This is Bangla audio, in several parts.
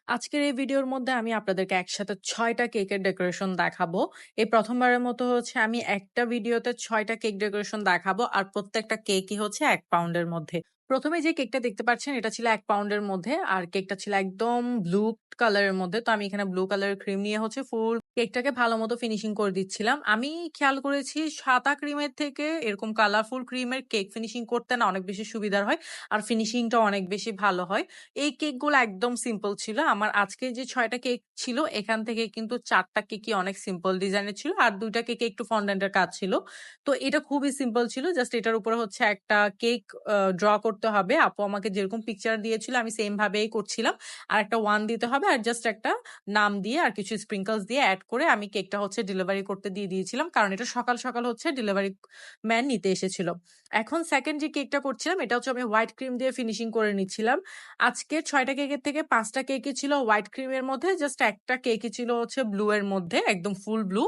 আজকের এই ভিডিওর মধ্যে আমি আপনাদেরকে একসাথে ৬ টা কেকের ডেকোরেশন দেখাবো। এই ১ম বারের মতো হচ্ছে আমি একটা ভিডিওতে ৬ টা কেক ডেকোরেশন দেখাবো। আর প্রত্যেকটা কেকই হচ্ছে ১ পাউন্ডের মধ্যে। ১ম এ যে কেকটা দেখতে পাচ্ছেন এটা ছিল ১ পাউন্ডের মধ্যে। আর কেকটা ছিল একদম ব্লু কালারের মধ্যে। তো আমি এখানে ব্লু কালারের ক্রিম নিয়ে হচ্ছে ফুল কেকটাকে ভালোমতো ফিনিশিং করে দিচ্ছিলাম। আমি খেয়াল করেছি সাদা ক্রিমের থেকে এরকম কালারফুল ক্রিমের কেক ফিনিশিং করতে না অনেক বেশি সুবিধার হয়। আর ফিনিশিংটাও অনেক বেশি ভালো হয়। এই কেকগুলো একদম সিম্পল ছিল। আমার আজকে যে ৬ টা কেক ছিল এখান থেকে কিন্তু ৪ টা কেকই অনেক সিম্পল ডিজাইনের ছিল। আর ২ টা কেকে একটু ফন্ডেন্ট এর কাজ ছিল। তো এটা খুবই সিম্পল ছিল। জাস্ট এটার উপরে হচ্ছে একটা কেক ড্র করতে হবে। আপু আমাকে যেরকম পিকচার দিয়েছিল আমি সেম ভাবেই করছিলাম। আর একটা 1 দিতে হবে আর জাস্ট একটা নাম দিয়ে আর কিছু স্প্রিংকলস দিয়ে এড করে আমি কেকটা হচ্ছে ডেলিভারি করতে দিয়ে দিয়েছিলাম। কারণ এটা সকাল হচ্ছে ডেলিভারি ম্যান নিতে এসেছিল। এখন 2nd যে কেকটা করছিলাম এটা হচ্ছে আমি হোয়াইট ক্রিম দিয়ে ফিনিশিং করে নিচ্ছিলাম। আজকে ৬ টা কেকের থেকে ৫ টা কেকই ছিল হোয়াইট ক্রিমের মধ্যে। জাস্ট একটা কেকই ছিল হচ্ছে ব্লু এর মধ্যে, একদম ফুল ব্লু।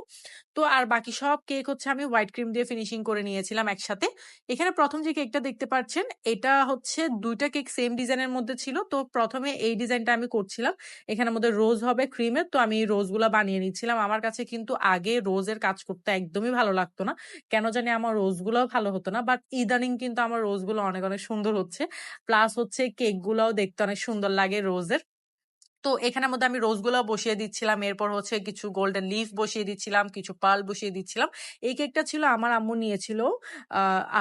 তো আর বাকি সব কেক হচ্ছে আমি হোয়াইট ক্রিম দিয়ে ফিনিশিং করে নিয়েছিলাম একসাথে। এখানে ১ম যে কেকটা দেখতে পাচ্ছেন, এটা হচ্ছে ২ টা কেক সেম ডিজাইনের মধ্যে ছিল। তো ১ম এ এই ডিজাইনটা আমি করছিলাম। এখানের মধ্যে রোজ হবে ক্রিমের। তো আমি এই রোজগুলা বানিয়ে নিচ্ছিলাম। আমার কাছে কিন্তু আগে রোজের কাজ করতে একদমই ভালো লাগতো না। কেন জানি আমার রোজগুলাও ভালো হতো না। বাট ইদানিং কিন্তু আমার রোজগুলো অনেক সুন্দর হচ্ছে। প্লাস হচ্ছে কেক গুলাও দেখতে অনেক সুন্দর লাগে রোজের। তো এখানের মধ্যে আমি রোজ গুলাও বসিয়ে দিচ্ছিলাম। এরপর হচ্ছে কিছু গোল্ডেন লিফ বসিয়ে দিচ্ছিলাম, কিছু পার্ল বসিয়ে দিচ্ছিলাম। এই কেকটা ছিল আমার আম্মু নিয়েছিল।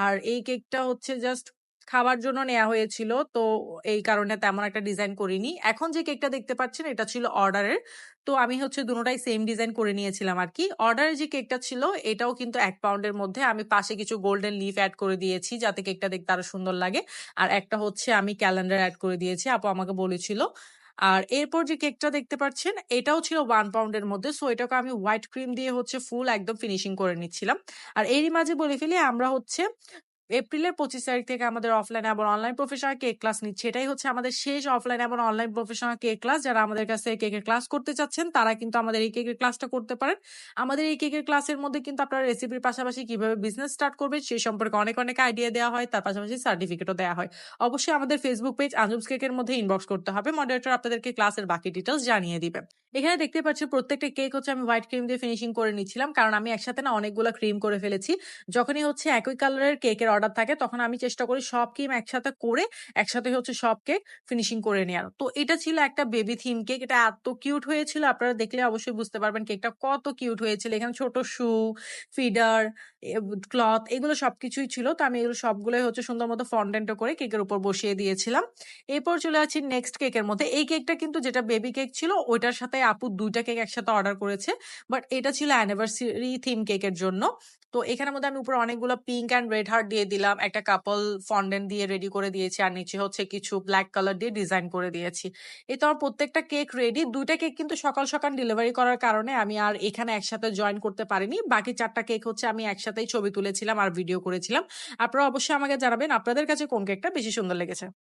আর এই কেকটা হচ্ছে জাস্ট খাবার জন্য নেয়া হয়েছিল। তো এই কারণে তেমন একটা ডিজাইন করিনি। এখন যে কেকটা দেখতে পাচ্ছেন এটা ছিল অর্ডারের। তো আমি হচ্ছে দুটোটাই সেম ডিজাইন করে নিয়েছিলাম আরকি। অর্ডারের যে কেকটা ছিল এটাও কিন্তু ১ পাউন্ডের মধ্যে। আমি পাশে কিছু গোল্ডেন লিফ এড করে দিয়েছি যাতে কেকটা দেখতে আরো সুন্দর লাগে। আর একটা হচ্ছে আমি ক্যালেন্ডার এড করে দিয়েছি। আপু আমাকে বলেছিল। আর এরপর যে কেকটা দেখতে পাচ্ছেন এটাও ছিল 1 পাউন্ডের মধ্যে। সো এটাকে আমি হোয়াইট ক্রিম দিয়ে হচ্ছে ফুল একদম ফিনিশিং করে নিচ্ছিলাম। আর এরই মাঝে বলে ফেলি আমরা হচ্ছে এপ্রিলের ২৫ তারিখ থেকে আমাদের অফলাইন এবং অনলাইন প্রফেশনাল কেক ক্লাস নিচ্ছি। এটাই হচ্ছে আমাদের শেষ অফলাইন এবং অনলাইন প্রফেশনাল কেক ক্লাস। যারা আমাদের কাছে কেকের ক্লাস করতে চাচ্ছেন তারা কিন্তু আমাদের এই কেকের ক্লাসটা করতে পারেন। আমাদের এই কেকের ক্লাসের মধ্যে কিন্তু আপনারা রেসিপির পাশাপাশি কিভাবে বিজনেস স্টার্ট করবেন সে সম্পর্কে অনেক আইডিয়া দেওয়া হয়। তার পাশাপাশি সার্টিফিকেটও দেওয়া হয়। অবশ্যই আমাদের ফেসবুক পেজ আঞ্জুমস কেকের মধ্যে ইনবক্স করতে হবে। মডারেটর আপনাদেরকে ক্লাসের বাকি ডিটেইলস জানিয়ে দিবে। এখানে দেখতে পাচ্ছি প্রত্যেকটা কেক হচ্ছে আমি হোয়াইট ক্রিম দিয়ে ফিনিশিং করে নিচ্ছিলাম। কারণ আমি একসাথে না অনেকগুলা ক্রিম করে ফেলেছি। যখনই হচ্ছে একই কালারের কেকের অর্ডার থাকে তখন আমি চেষ্টা করি সব ক্রিম একসাথে করে একসাথে হচ্ছে সব কেক ফিনিশিং করে নেয়ার। তো এটা ছিল একটা বেবি থিম কেক। এটা এত কিউট হয়েছিল আপনারা দেখলে অবশ্যই বুঝতে পারবেন কেকটা কত কিউট হয়েছিল। এখানে ছোট শু, ফিডার, ক্লথ এগুলো সবকিছুই ছিল। তো আমি এগুলো সবগুলোই হচ্ছে সুন্দর মতো ফন্ডেন্ট করে কেকের উপর বসিয়ে দিয়েছিলাম। এরপর চলে যাচ্ছি নেক্সট কেকের মধ্যে। এই কেকটা কিন্তু যেটা বেবি কেক ছিল ওইটার সাথে আপু ২ টা কেক একসাথে অর্ডার করেছে। বাট এটা ছিল অ্যানিভার্সারি থিম কেকের জন্য। তো এখানের মধ্যে আমি উপরে অনেকগুলো পিঙ্ক অ্যান্ড রেড হার্ট দিয়ে দিলাম। একটা কাপল ফন্ডেন্ট দিয়ে রেডি করে দিয়েছি। আর নিচে হচ্ছে কিছু ব্ল্যাক কালার দিয়ে ডিজাইন করে দিয়েছি। এই তো আমার প্রত্যেকটা কেক রেডি। ২ টা কেক কিন্তু সকাল ডেলিভারি করার কারণে আমি আর এখানে একসাথে জয়েন করতে পারিনি। বাকি ৪ টা কেক হচ্ছে আমি একসাথেই ছবি তুলেছিলাম আর ভিডিও করেছিলাম। আপনারা অবশ্যই আমাকে জানাবেন আপনাদের কাছে কোন কেকটা বেশি সুন্দর লেগেছে।